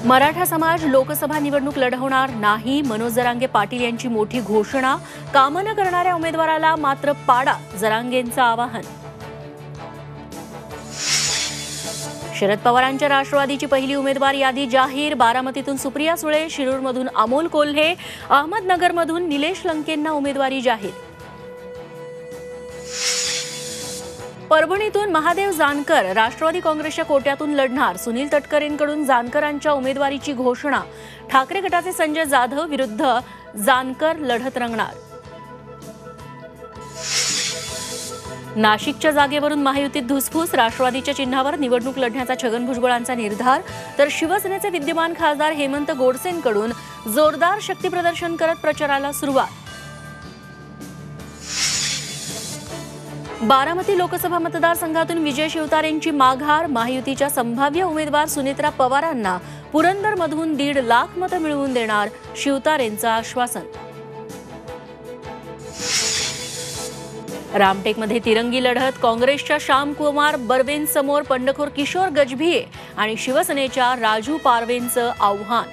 मराठा समाज लोकसभा निवडणूक लढवणार नाही, मनोज जरांगे पाटील यांची मोठी घोषणा. काम न करणाऱ्या उमेदवाराला मात्र पाडा, जरांगेंचं आवाहन. शरद पवारांच्या राष्ट्रवादीची पहिली उमेदवार यादी जाहीर. बारामतीतून सुप्रिया सुळे, शिरूरमधून अमोल कोल्हे, अहमदनगरमधून निलेश लंकेंना उमेदवारी जाहीर. परभणीतून महादेव जानकर राष्ट्रवादी काँग्रेसच्या कोट्यातून लढणार. सुनील तटकरेंकडून जानकरांच्या उमेदवारीची घोषणा. ठाकरे गटाचे संजय जाधव विरुद्ध जानकर लढत रंगणार. नाशिकच्या जागेवरून महायुतीत धुसफूस. राष्ट्रवादीच्या चिन्हावर निवडणूक लढण्याचा छगन भुजबळांचा निर्धार. तर शिवसेनेचे विद्यमान खासदार हेमंत गोडसेंकडून जोरदार शक्तीप्रदर्शन करत प्रचाराला सुरुवात. बारामती लोकसभा मतदारसंघातून विजय शिवतारेंची माघार. महायुतीच्या संभाव्य उमेदवार सुनेत्रा पवारांना पुरंदरमधून 1.5 लाख मतं मिळवून देणार, शिवतारेंचं आश्वासन. रामटेकमध्ये तिरंगी लढत. काँग्रेसच्या श्यामकुमार बर्वेंसमोर बंडखोर किशोर गजभिये आणि शिवसेनेच्या राजू पारवेंचं आव्हान.